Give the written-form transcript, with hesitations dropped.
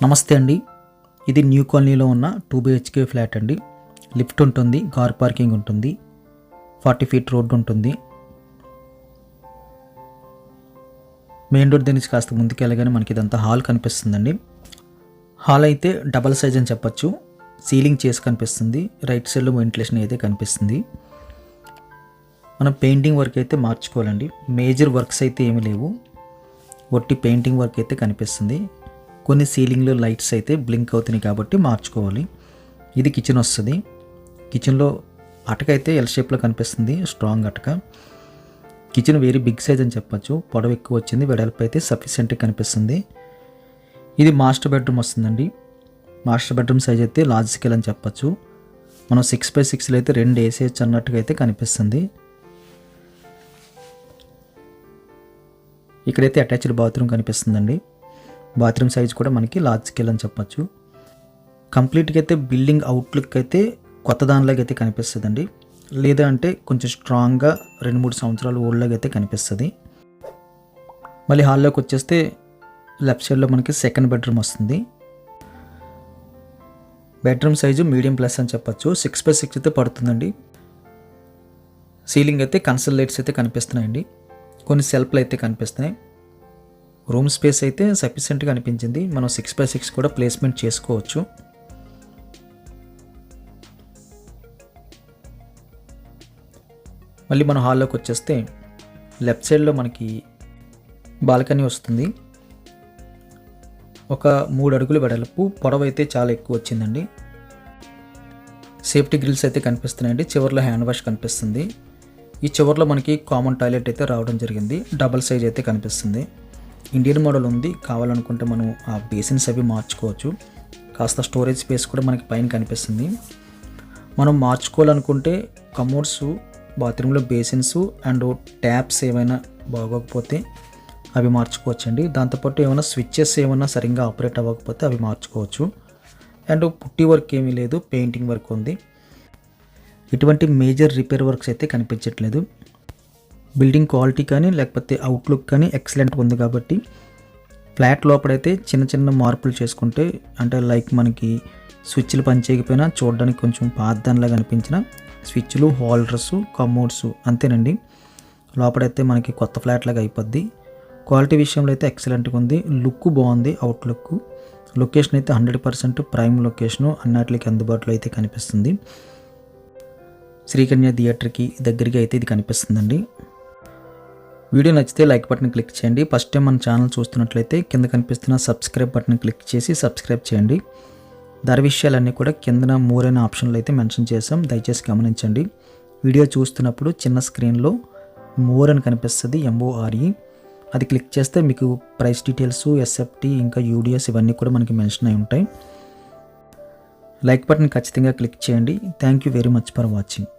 నమస్తే అండి. ఇది న్యూ కాలనీలో ఉన్న 2 BHK ఫ్లాట్ అండి. లిఫ్ట్ ఉంటుంది, కార్ పార్కింగ్ ఉంటుంది, 40 ఫీట్ రోడ్డు ఉంటుంది. మెయిన్ రోడ్ నుంచి కాస్త ముందుకు వెళ్ళగానే మనకి ఇదంతా హాల్ కనిపిస్తుందండి. హాల్ అయితే డబల్ సైజ్ అని చెప్పచ్చు. సీలింగ్ చేసి కనిపిస్తుంది. రైట్ సైడ్లో వెంటిలేషన్ అయితే కనిపిస్తుంది. మనం పెయింటింగ్ వర్క్ అయితే మార్చుకోవాలండి. మేజర్ వర్క్స్ అయితే ఏమీ లేవు, ఒట్టి పెయింటింగ్ వర్క్ అయితే కనిపిస్తుంది. కొన్ని సీలింగ్లో లైట్స్ అయితే బ్లింక్ అవుతున్నాయి కాబట్టి మార్చుకోవాలి. ఇది కిచెన్ వస్తుంది. కిచెన్లో అటక అయితే ఎల్ షేప్లో కనిపిస్తుంది, స్ట్రాంగ్ అటక. కిచెన్ వెరీ బిగ్ సైజ్ అని చెప్పచ్చు. పొడవు ఎక్కువ వచ్చింది, వెడల్పు అయితే సఫిషియెంట్గా కనిపిస్తుంది. ఇది మాస్టర్ బెడ్రూమ్ వస్తుందండి. మాస్టర్ బెడ్రూమ్ సైజ్ అయితే లార్జ్ స్కేల్ అని చెప్పచ్చు. మనం 6x6లో అయితే 2 వేసేయచ్చు అన్నట్టుగా అయితే కనిపిస్తుంది. ఇక్కడైతే అటాచ్డ్ బాత్రూమ్ కనిపిస్తుందండి. బాత్రూమ్ సైజ్ కూడా మనకి లార్జ్ స్కేల్ అని చెప్పచ్చు. కంప్లీట్గా అయితే బిల్డింగ్ అవుట్లుక్ అయితే కొత్త దానిలాగా అయితే కనిపిస్తుందండి. లేదా అంటే కొంచెం స్ట్రాంగ్గా 2-3 సంవత్సరాలు ఓల్డ్లాగా అయితే కనిపిస్తుంది. మళ్ళీ హాల్లోకి వచ్చేస్తే లెఫ్ట్ సైడ్లో మనకి సెకండ్ బెడ్రూమ్ వస్తుంది. బెడ్రూమ్ సైజు మీడియం ప్లస్ అని చెప్పచ్చు. 6x6 అయితే పడుతుందండి. సీలింగ్ అయితే కన్సల్ లైట్స్ అయితే కనిపిస్తున్నాయండి. కొన్ని సెల్ఫ్లు అయితే కనిపిస్తున్నాయి. రూమ్ స్పేస్ అయితే సఫిషియెంట్గా అనిపించింది. మనం 6x6 కూడా ప్లేస్మెంట్ చేసుకోవచ్చు. మళ్ళీ మనం హాల్లోకి వచ్చేస్తే లెఫ్ట్ సైడ్లో మనకి బాల్కనీ వస్తుంది. ఒక 3 అడుగుల వెడల్పు, పొడవు అయితే చాలా ఎక్కువ వచ్చిందండి. సేఫ్టీ గ్రిల్స్ అయితే కనిపిస్తున్నాయండి. చివర్లో హ్యాండ్ వాష్ కనిపిస్తుంది. ఈ చివర్లో మనకి కామన్ టాయిలెట్ అయితే రావడం జరిగింది. డబల్ సైజ్ అయితే కనిపిస్తుంది. ఇండియన్ మోడల్ ఉంది. కావాలనుకుంటే మనం ఆ బేసిన్స్ అవి మార్చుకోవచ్చు. కాస్త స్టోరేజ్ స్పేస్ కూడా మనకి పైన కనిపిస్తుంది. మనం మార్చుకోవాలనుకుంటే కమోడ్స్, బాత్రూంలో బేసిన్స్ అండ్ ట్యాప్స్ ఏమైనా బాగోకపోతే అవి మార్చుకోవచ్చండి. దాంతోపాటు ఏమైనా స్విచ్చెస్ ఏమైనా సరిగ్గా ఆపరేట్ అవ్వకపోతే అవి మార్చుకోవచ్చు. అండ్ పుట్టి వర్క్ ఏమీ లేదు, పెయింటింగ్ వర్క్ ఉంది. ఇటువంటి మేజర్ రిపేర్ వర్క్స్ అయితే కనిపించట్లేదు. బిల్డింగ్ క్వాలిటీ కానీ లేకపోతే అవుట్లుక్ కానీ ఎక్సలెంట్ ఉంది కాబట్టి ఫ్లాట్ లోపలైతే చిన్న చిన్న మార్పులు చేసుకుంటే, అంటే లైక్ మనకి స్విచ్లు పనిచేయకపోయినా చూడడానికి కొంచెం పాతదానిలాగా అనిపించిన స్విచ్లు, హోల్డర్స్, కమోడ్స్ అంతేనండి. లోపలైతే మనకి కొత్త ఫ్లాట్ లాగా అయిపోద్ది. క్వాలిటీ విషయంలో అయితే ఎక్సలెంట్గా ఉంది. లుక్ బాగుంది. అవుట్లుక్, లొకేషన్ అయితే 100% ప్రైమ్ లొకేషను, అన్నిటికి అందుబాటులో అయితే కనిపిస్తుంది. శ్రీకన్య థియేటర్కి దగ్గరగా అయితే ఇది కనిపిస్తుందండి. వీడియో నచ్చితే లైక్ బటన్ క్లిక్ చేయండి. ఫస్ట్ టైం మన ఛానల్ చూస్తున్నట్లయితే కింద కనిపిస్తున్న సబ్స్క్రైబ్ బటన్ క్లిక్ చేసి సబ్స్క్రైబ్ చేయండి. ధర విషయాలన్నీ కూడా కిందన మోర్ అనే ఆప్షన్లో అయితే మెన్షన్ చేసాం, దయచేసి గమనించండి. వీడియో చూస్తున్నప్పుడు చిన్న స్క్రీన్లో మోర్ అని కనిపిస్తుంది, MORE. అది క్లిక్ చేస్తే మీకు ప్రైస్ డీటెయిల్స్, SFT ఇంకా UDS ఇవన్నీ కూడా మనకి మెన్షన్ అయి ఉంటాయి. లైక్ బటన్ ఖచ్చితంగా క్లిక్ చేయండి. Thank you very much for watching.